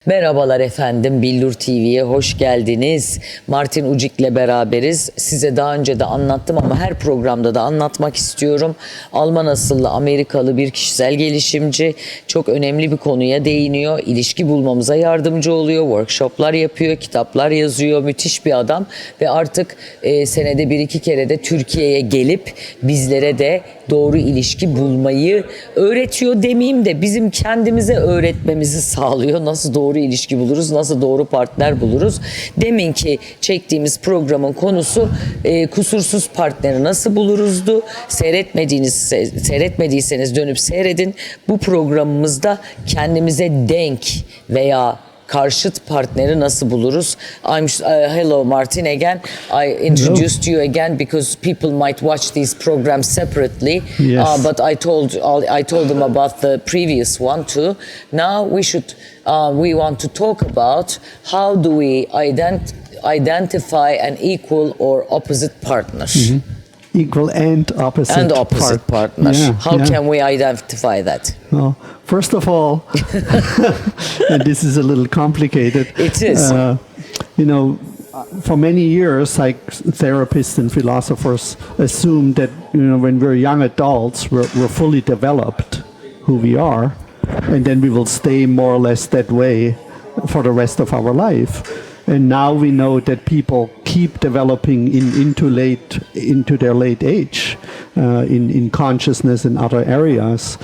Merhabalar efendim, Billur TV'ye hoş geldiniz. Martin Ucik'le beraberiz. Size daha önce de anlattım ama her programda da anlatmak istiyorum. Alman asıllı Amerikalı bir kişisel gelişimci. Çok önemli bir konuya değiniyor. İlişki bulmamıza yardımcı oluyor. Workshoplar yapıyor, kitaplar yazıyor. Müthiş bir adam ve artık senede bir iki kere de Türkiye'ye gelip bizlere de doğru ilişki bulmayı öğretiyor demeyeyim de bizim kendimize öğretmemizi sağlıyor. Nasıl doğru ilişki buluruz, nasıl doğru partner buluruz. Deminki çektiğimiz programın konusu kusursuz partneri nasıl buluruzdu. Seyretmediyseniz dönüp seyredin. Bu programımızda kendimize denk veya karşıt partneri nasıl buluruz? Hello Martin again. I introduced you again because people might watch these programs separately. Yes. But I told them about the previous one too. Now we want to talk about how do we identify an equal or opposite partner. Mm-hmm. Equal and opposite partner. Yeah, How can we identify that? Well, first of all, and this is a little complicated. It is. For many years, psychotherapists and philosophers assume that when we're young adults, we're fully developed, who we are, and then we will stay more or less that way for the rest of our life. And now we know that people keep developing into their late age in consciousness and other areas.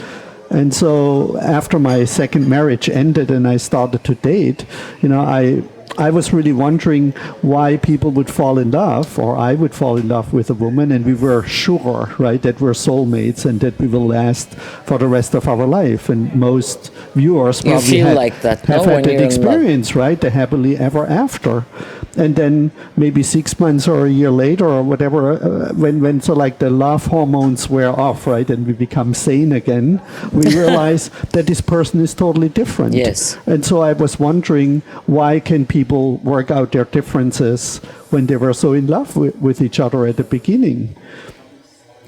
And so after my second marriage ended and I started to date, I was really wondering why people would fall in love, or I would fall in love with a woman, and we were sure, right, that we're soulmates and that we will last for the rest of our life. And most viewers probably have had that experience, right, the happily ever after. And then maybe 6 months or a year later or whatever, when the love hormones wear off, right, and we become sane again, we realize that this person is totally different. Yes. And so I was wondering, why can people work out their differences when they were so in love with each other at the beginning?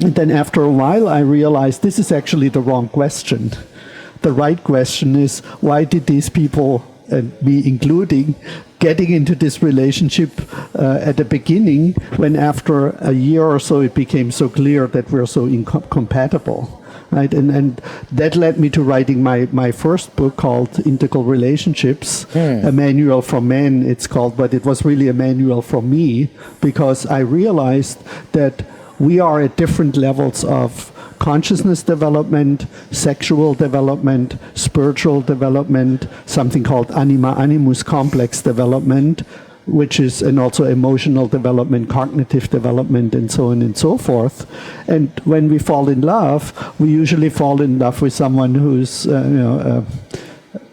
And then after a while, I realized this is actually the wrong question. The right question is, why did these people, and me including, getting into this relationship at the beginning, when after a year or so it became so clear that we're so incompatible, right? And that led me to writing my first book called Integral Relationships, a manual for men it's called, but it was really a manual for me, because I realized that we are at different levels of consciousness development, sexual development, spiritual development, something called anima-animus complex development, and also emotional development, cognitive development, and so on and so forth. And when we fall in love, we usually fall in love with someone who's,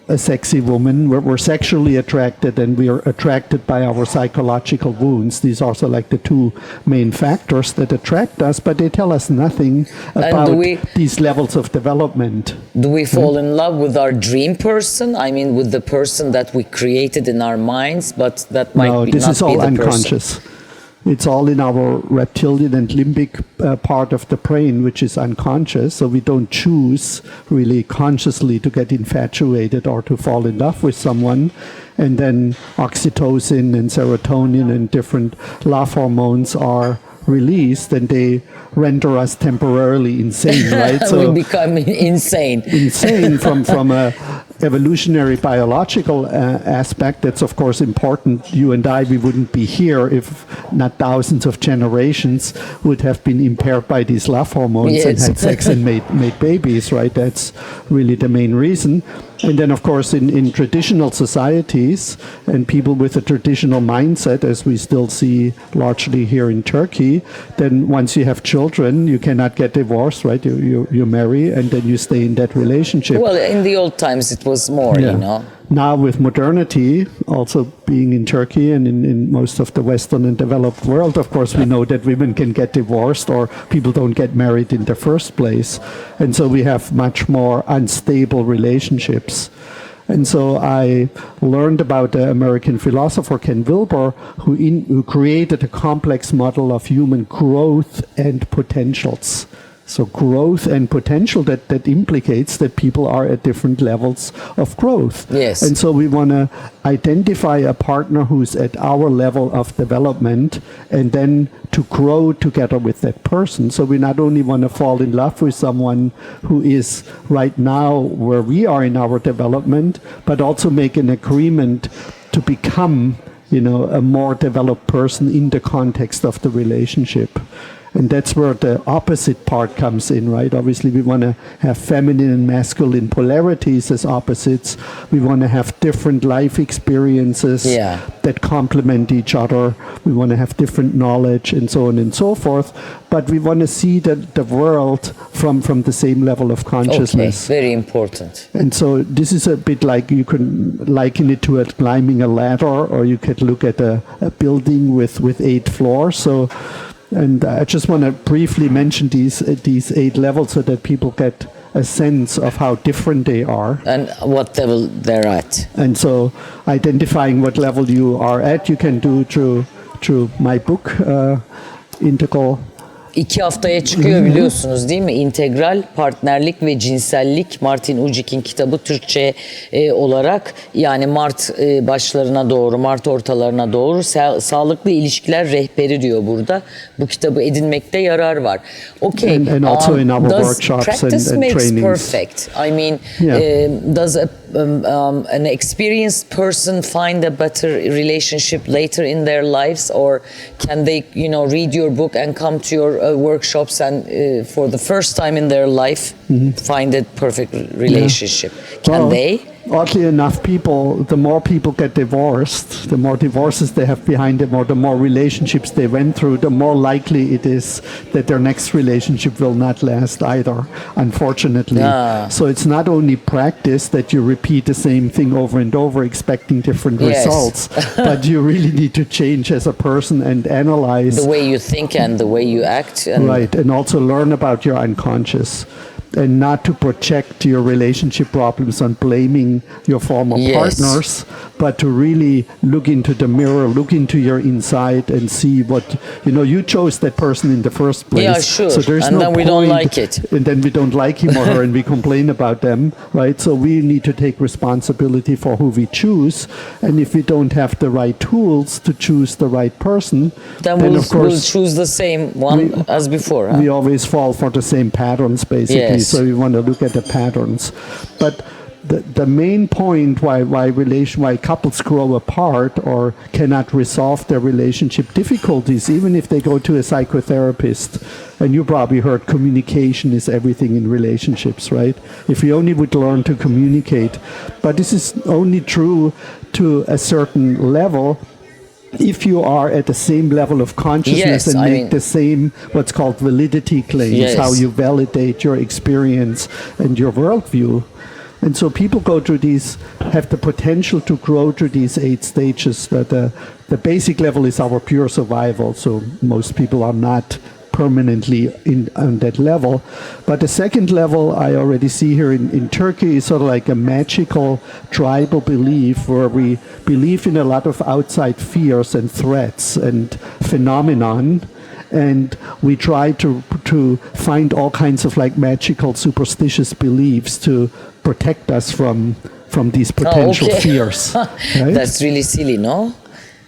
a sexy woman. We're sexually attracted, and we are attracted by our psychological wounds. These are also like the two main factors that attract us, but they tell us nothing about these levels of development. Do we fall in love with our dream person? I mean, with the person that we created in our minds, but that might not be the person? No, this is all unconscious. It's all in our reptilian and limbic part of the brain, which is unconscious. So we don't choose really consciously to get infatuated or to fall in love with someone. And then oxytocin and serotonin and different love hormones are released, and they render us temporarily insane, right? So we become insane. Insane from a evolutionary biological aspect. That's of course important. You and I, we wouldn't be here if not thousands of generations would have been impaired by these love hormones and had sex and made babies, right? That's really the main reason. And then, of course, in traditional societies and people with a traditional mindset, as we still see largely here in Turkey, then once you have children, you cannot get divorced, right? You marry, and then you stay in that relationship. Well, in the old times, it was more, Now with modernity, also being in Turkey and in most of the Western and developed world, of course, we know that women can get divorced or people don't get married in the first place. And so we have much more unstable relationships. And so I learned about the American philosopher Ken Wilber, who created a complex model of human growth and potentials. So growth and potential, that implicates that people are at different levels of growth. Yes. And so we want to identify a partner who's at our level of development and then to grow together with that person. So we not only want to fall in love with someone who is right now where we are in our development, but also make an agreement to become, a more developed person in the context of the relationship. And that's where the opposite part comes in, right? Obviously, we want to have feminine and masculine polarities as opposites. We want to have different life experiences that complement each other. We want to have different knowledge and so on and so forth. But we want to see the world from the same level of consciousness. Okay, very important. And so this is a bit like, you can liken it to climbing a ladder, or you could look at a building with 8 floors. And I just want to briefly mention these 8 levels so that people get a sense of how different they are. And what level they're at. And so identifying what level you are at, you can do through my book, Integral. 2 haftaya çıkıyor biliyorsunuz değil mi? İntegral, partnerlik ve cinsellik, Martin Ucik'in kitabı Türkçe olarak, yani Mart başlarına doğru, Mart ortalarına doğru sağlıklı ilişkiler rehberi diyor burada. Bu kitabı edinmekte yarar var. Okay. And also in our workshops practice and makes trainings. perfect. I mean, does an experienced person find a better relationship later in their lives, or can they, read your book and come to your workshops and for the first time in their life find a perfect relationship? Can they? Oddly enough, the more people get divorced, the more divorces they have behind them, or the more relationships they went through, the more likely it is that their next relationship will not last either, unfortunately. So it's not only practice that you repeat the same thing over and over expecting different results, but you really need to change as a person and analyze the way you think and the way you act. Right, and also learn about your unconscious. And not to project your relationship problems on blaming your former partners, but to really look into the mirror, look into your inside and see what, you chose that person in the first place. Yeah, sure. So there's and no then we point, don't like it. And then we don't like him or her and we complain about them, right? So we need to take responsibility for who we choose. And if we don't have the right tools to choose the right person, then of course we'll choose the same one as before. We always fall for the same patterns, basically. So we want to look at the patterns. But the main point why couples grow apart or cannot resolve their relationship difficulties, even if they go to a psychotherapist, and you probably heard communication is everything in relationships, right? If we only would learn to communicate. But this is only true to a certain level. If you are at the same level of consciousness and make the same what's called validity claims, how you validate your experience and your worldview. And so people have the potential to grow through these 8 stages. The basic level is our pure survival, so most people are not permanently on that level. But the second level I already see here in Turkey is sort of like a magical tribal belief where we believe in a lot of outside fears and threats and phenomenon. And we try to find all kinds of like magical superstitious beliefs to protect us from these potential fears. Right? That's really silly, no?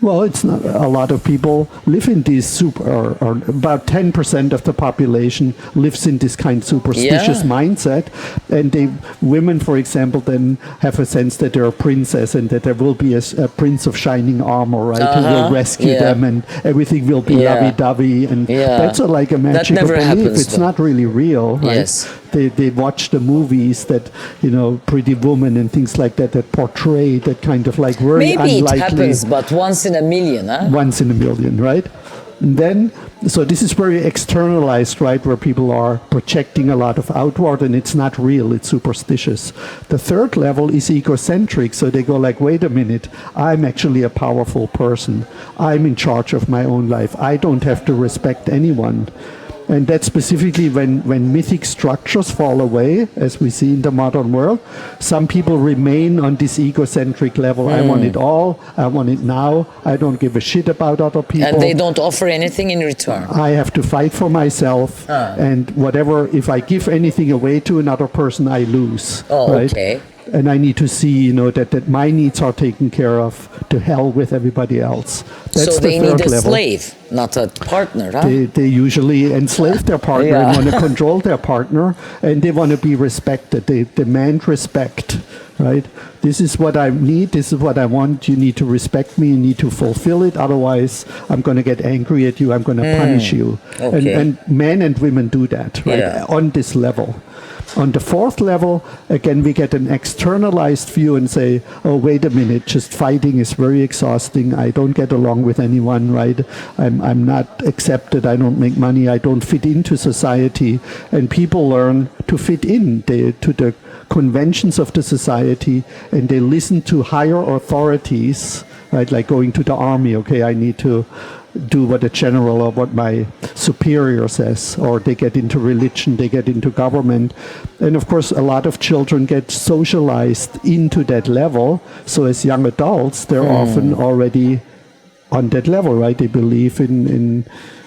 Well, it's not. A lot of people live in these or about 10% of the population lives in this kind of superstitious mindset. And women, for example, then have a sense that they're a princess and that there will be a prince of shining armor, right, who will rescue them and everything will be lovey-dovey. And that's like a magical belief. Happens, it's not really real, right? Yes. They watch the movies that, Pretty Woman and things like that portray that kind of like very Maybe unlikely. It happens, but once in a million, huh? Once in a million, right? And then, so this is very externalized, right, where people are projecting a lot of outward and it's not real, it's superstitious. The third level is egocentric, so they go like, wait a minute, I'm actually a powerful person. I'm in charge of my own life. I don't have to respect anyone. And that's specifically when mythic structures fall away, as we see in the modern world. Some people remain on this egocentric level. I want it all. I want it now. I don't give a shit about other people. And they don't offer anything in return. I have to fight for myself. And whatever, if I give anything away to another person, I lose. Oh, right? okay. And I need to see, that my needs are taken care of. To hell with everybody else. That's So they the need third a level. slave, not a partner, huh? They usually enslave their partner and want to control their partner, and they want to be respected. They demand respect, right? This is what I need. This is what I want. You need to respect me. You need to fulfill it. Otherwise, I'm going to get angry at you. I'm going to punish you. Okay. And men and women do that, right? Yeah. On this level. On the fourth level, again, we get an externalized view and say, oh, wait a minute, just fighting is very exhausting. I don't get along with anyone, right? I'm not accepted. I don't make money. I don't fit into society. And people learn to fit in to the conventions of the society, and they listen to higher authorities, right? Like going to the army. Okay, I need to do what a general or what my superior says, or they get into religion, they get into government. And of course, a lot of children get socialized into that level. So as young adults, they're often already on that level, right? They believe in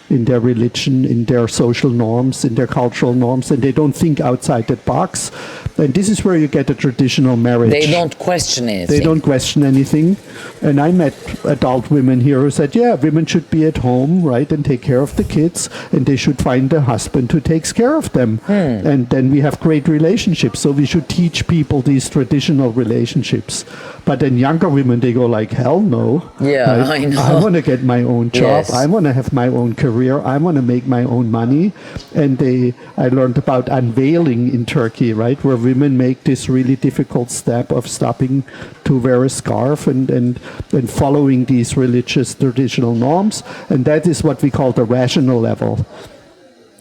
their religion, in their social norms, in their cultural norms, and they don't think outside that box. And this is where you get a traditional marriage. They don't question anything. They don't question anything. And I met adult women here who said, yeah, women should be at home, right, and take care of the kids, and they should find a husband who takes care of them. And then we have great relationships. So we should teach people these traditional relationships. But then younger women, they go like, hell no. Yeah, right? I know. I want to get my own job. Yes. I want to have my own career. I want to make my own money. And I learned about unveiling in Turkey, right, where women make this really difficult step of stopping to wear a scarf and following these religious traditional norms. And that is what we call the rational level.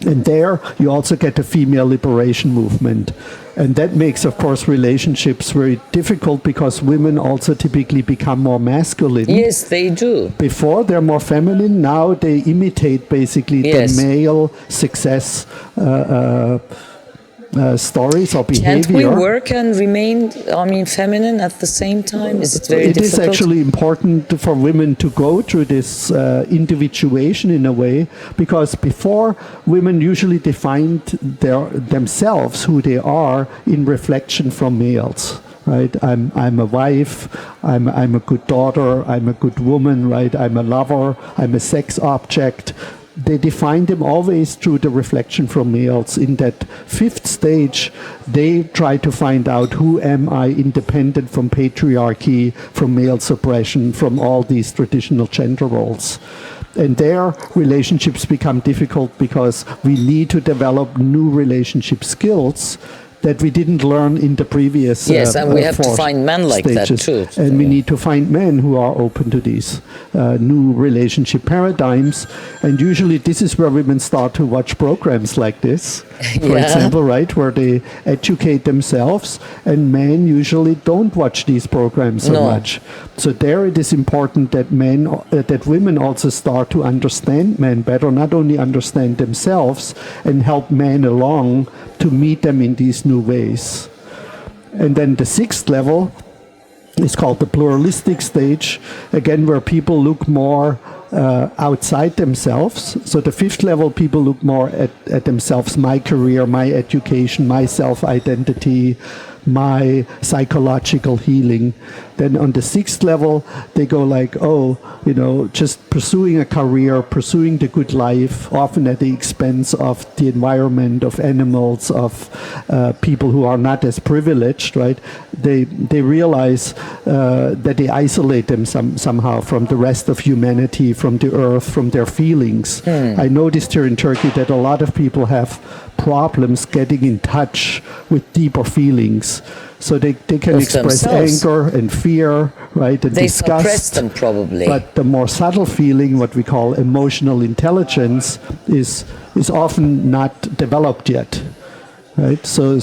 And there you also get the female liberation movement. And that makes, of course, relationships very difficult because women also typically become more masculine. Yes, they do. Before they're more feminine, now they imitate basically the male success stories or behavior. Can't we work and remain, feminine at the same time? Is it very difficult? It is actually important for women to go through this individuation in a way, because before, women usually defined themselves, who they are, in reflection from males. Right, I'm a wife, I'm a good daughter, I'm a good woman, right? I'm a lover, I'm a sex object. They define them always through the reflection from males. In that fifth stage, they try to find out, who am I, independent from patriarchy, from male suppression, from all these traditional gender roles. And their relationships become difficult because we need to develop new relationship skills that we didn't learn in the previous and we have to find men like stages. that too. And we need to find men who are open to these new relationship paradigms. And usually this is where women start to watch programs like this, for example, right, where they educate themselves, and men usually don't watch these programs so much. So there it is important that that women also start to understand men better, not only understand themselves, and help men along to meet them in these new ways. And then the sixth level is called the pluralistic stage, again, where people look more outside themselves. So the fifth level, people look more at themselves, my career, my education, my self-identity, my psychological healing. Then on the sixth level, they go like, just pursuing a career, pursuing the good life, often at the expense of the environment, of animals, of people who are not as privileged, right? They realize that they isolate them somehow from the rest of humanity, from the earth, from their feelings. I noticed here in Turkey that a lot of people have problems getting in touch with deeper feelings. So they can express anger and fear, right, and disgust. They suppress them probably. But the more subtle feeling, what we call emotional intelligence, is often not developed yet. right? So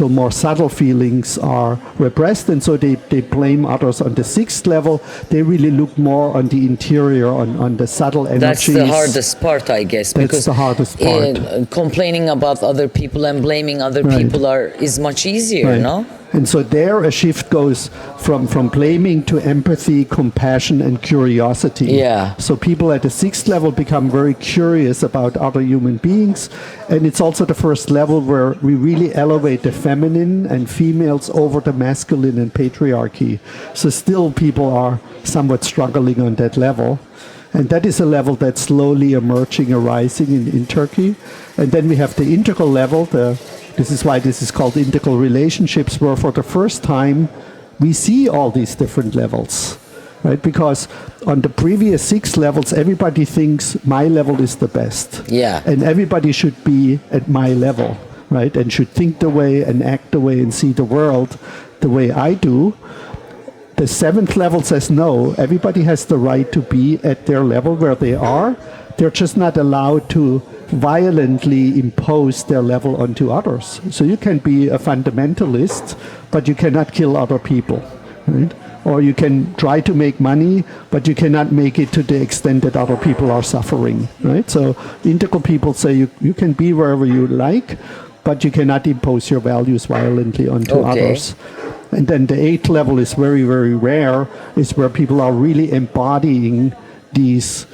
more subtle feelings are repressed, and so they blame others. On the sixth level, they really look more on the interior, on the subtle energies. That's the hardest part, I guess. That's because the hardest part. Complaining about other people and blaming other people is much easier, Right. no? And so there a shift goes from blaming to empathy, compassion, and curiosity. Yeah. So people at the sixth level become very curious about other human beings. And it's also the first level where we really elevate the feminine and females over the masculine and patriarchy. So still people are somewhat struggling on that level. And that is a level that's slowly emerging, arising in Turkey. And then we have the integral level. This is why this is called integral relationships, where for the first time we see all these different levels, right? Because on the previous 6 levels, everybody thinks my level is the best. Yeah. And everybody should be at my level, right? And should think the way and act the way and see the world the way I do. The 7th level says no, everybody has the right to be at their level where they are. They're just not allowed to violently impose their level onto others. So you can be a fundamentalist, but you cannot kill other people, right? Or you can try to make money, but you cannot make it to the extent that other people are suffering, right? So integral people say you can be wherever you like, but you cannot impose your values violently onto others. And then the 8th level is very, very rare, is where people are really embodying these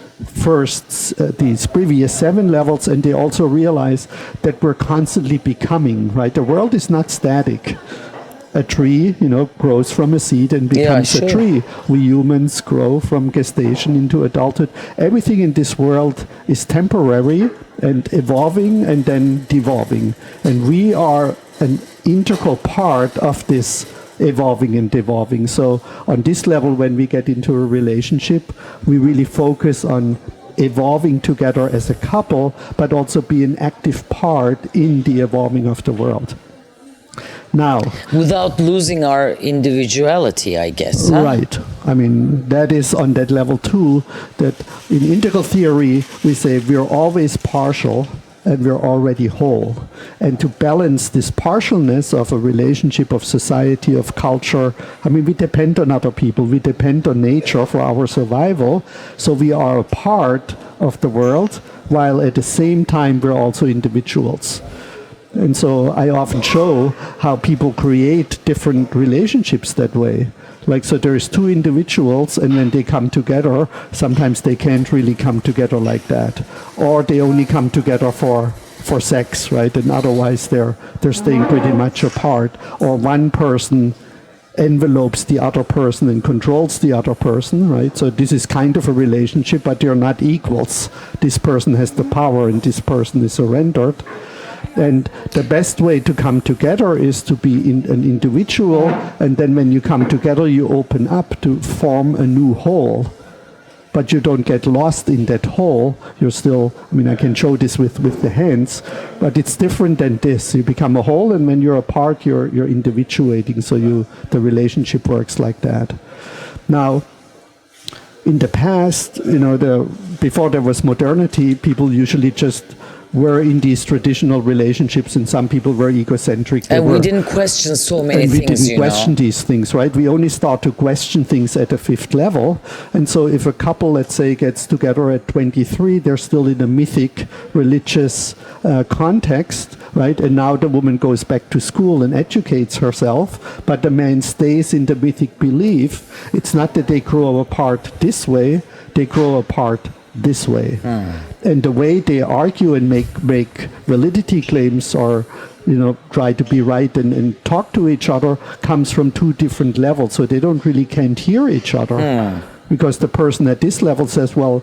these previous 7 levels, and they also realize that we're constantly becoming, right? The world is not static. A tree, grows from a seed and becomes a tree. We humans grow from gestation into adulthood. Everything in this world is temporary and evolving and then devolving. And we are an integral part of this evolving and devolving. So on this level, when we get into a relationship, we really focus on evolving together as a couple, but also be an active part in the evolving of the world. Now, without losing our individuality, I guess. Huh? Right. I mean, that is on that level too, that in integral theory, we say we're always partial and we're already whole. And to balance this partialness of a relationship, of society, of culture, I mean, we depend on other people, we depend on nature for our survival, so we are a part of the world, while at the same time we're also individuals. And so I often show how people create different relationships that way. Like, so there's 2 individuals, and when they come together, sometimes they can't really come together like that. Or they only come together for sex, right? And otherwise they're staying pretty much apart. Or one person envelopes the other person and controls the other person, right? So this is kind of a relationship, but they're not equals. This person has the power and this person is surrendered. And the best way to come together is to be an individual, and then when you come together, you open up to form a new whole. But you don't get lost in that whole. You're still, I mean, I can show this with the hands, but it's different than this. You become a whole, and when you're apart, you're individuating, so the relationship works like that. Now, in the past, before there was modernity, people usually just were in these traditional relationships, and some people were egocentric. And we didn't question so many things, we didn't question these things, right? We only start to question things at the 5th level. And so if a couple, let's say, gets together at 23, they're still in a mythic religious context, right? And now the woman goes back to school and educates herself, but the man stays in the mythic belief. It's not that they grow apart this way, they grow apart this way. And the way they argue and make validity claims, or try to be right and talk to each other, comes from 2 different levels. So they can't hear each other, because the person at this level says, well,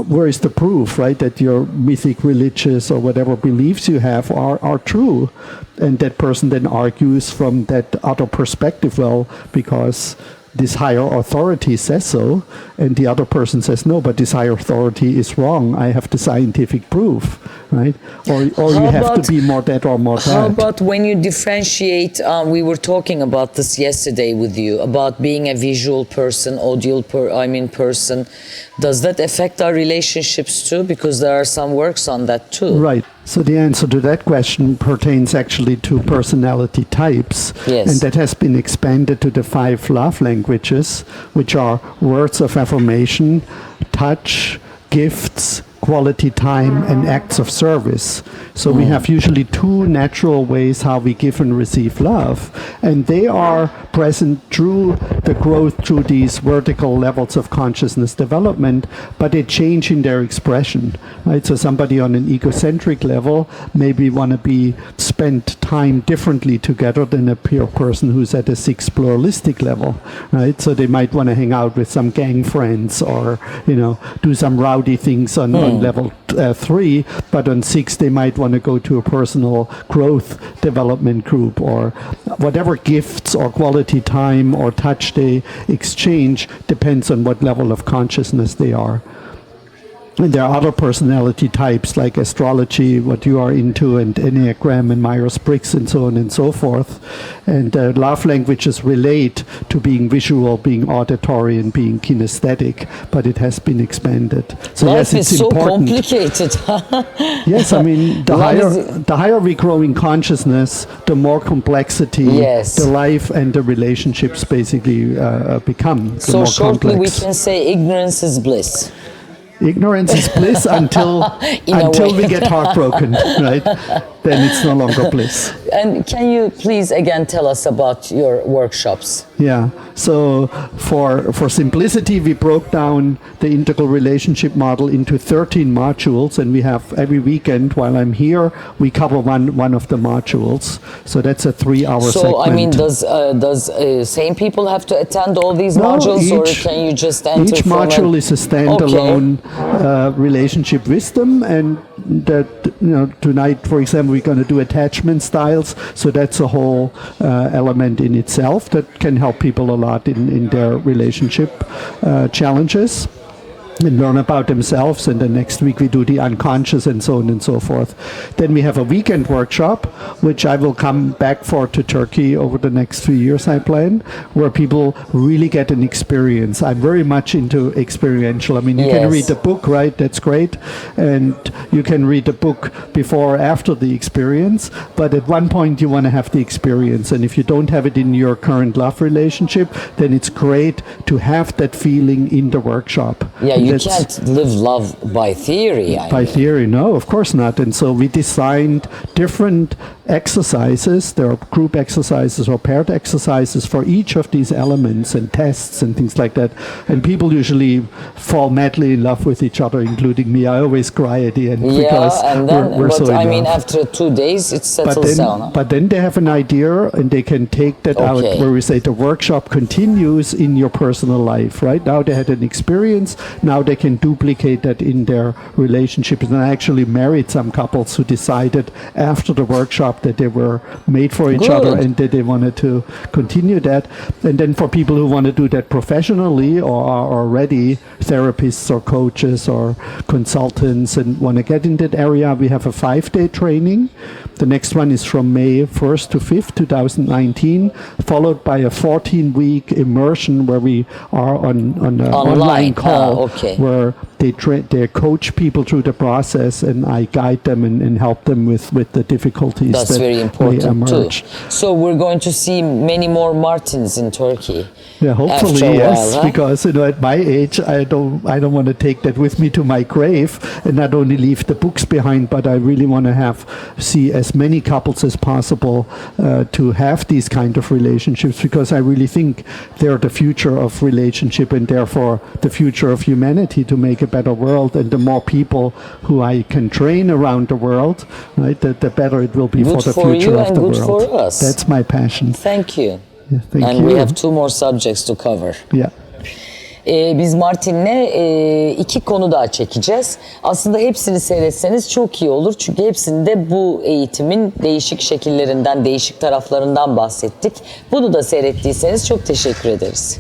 where is the proof, right, that your mythic religious or whatever beliefs you have are true? And that person then argues from that other perspective, well, because this higher authority says so, and the other person says, no, but this higher authority is wrong. I have the scientific proof. right? Or you have to be more that or more How that. about when you differentiate, we were talking about this yesterday with you, about being a visual person, person. Does that affect our relationships too? Because there are some works on that too. Right. So the answer to that question pertains actually to personality types. Yes. And that has been expanded to the 5 love languages, which are words of affirmation, touch, gifts, quality time, and acts of service. So we have usually 2 natural ways how we give and receive love, and they are present through the growth through these vertical levels of consciousness development, but they change in their expression, right? So somebody on an egocentric level maybe want to spend time differently together than a pure person who's at a 6 pluralistic level, right? So they might want to hang out with some gang friends, or do some rowdy things on level 3, but on 6 they might want to go to a personal growth development group, or whatever gifts or quality time or touch they exchange depends on what level of consciousness they are. And there are other personality types like astrology, what you are into, and Enneagram and Myers-Briggs and so on and so forth. And love languages relate to being visual, being auditory, and being kinesthetic, but it has been expanded. So Life yes, it's is so important. complicated. Yes, I mean, the higher we grow in consciousness, the more complexity the life and the relationships basically become. So shortly we can say ignorance is bliss. Ignorance is bliss until we get heartbroken, right? Then it's no longer bliss. And can you please again tell us about your workshops? Yeah. So for simplicity, we broke down the integral relationship model into 13 modules, and we have every weekend while I'm here, we cover one of the modules. So that's a 3-hour segment. So I mean, does same people have to attend all these modules, or can you just enter? Each module is a standalone relationship wisdom, and that tonight, for example, we're going to do attachment styles. So that's a whole element in itself that can help people a lot in their relationship challenges and learn about themselves. And then next week we do the unconscious and so on and so forth. Then we have a weekend workshop, which I will come back to Turkey over the next 3 years, I plan, where people really get an experience. I'm very much into experiential. I mean, you can read the book, right? That's great. And you can read the book before or after the experience. But at one point you want to have the experience. And if you don't have it in your current love relationship, then it's great to have that feeling in the workshop. Yeah, you can't live love by theory. By theory, no, of course not. And so we designed different exercises. There are group exercises or paired exercises for each of these elements, and tests and things like that. And people usually fall madly in love with each other, including me. I always cry at the end because and then, we're so in love. I mean, after 2 days, it settles down. But then they have an idea, and they can take that out, where we say the workshop continues in your personal life, right? Now they had an experience. Now they can duplicate that in their relationships. And I actually married some couples who decided after the workshop that they were made for each other and that they wanted to continue that. And then for people who want to do that professionally, or are already therapists or coaches or consultants and want to get in that area, we have a 5-day training. The next one is from May 1st to 5th, 2019, followed by a 14-week immersion where we are on an online call where they coach people through the process, and I guide them and help them with the difficulties. That's very important too. So we're going to see many more Martins in Turkey. Yeah, hopefully, yes, because at my age, I don't want to take that with me to my grave and not only leave the books behind, but I really want to see as many couples as possible to have these kind of relationships, because I really think they're the future of relationship and therefore the future of humanity, to make a better world. And the more people who I can train around the world, right, the better it will be for the future of the world. Good for us. That's my passion. Thank you. Yeah, thank you. And we have 2 more subjects to cover. Yeah. Biz Martin'le 2 konu daha çekeceğiz. Aslında hepsini seyretseniz çok iyi olur. Çünkü hepsinde bu eğitimin değişik şekillerinden, değişik taraflarından bahsettik. Bunu da seyrettiyseniz çok teşekkür ederiz.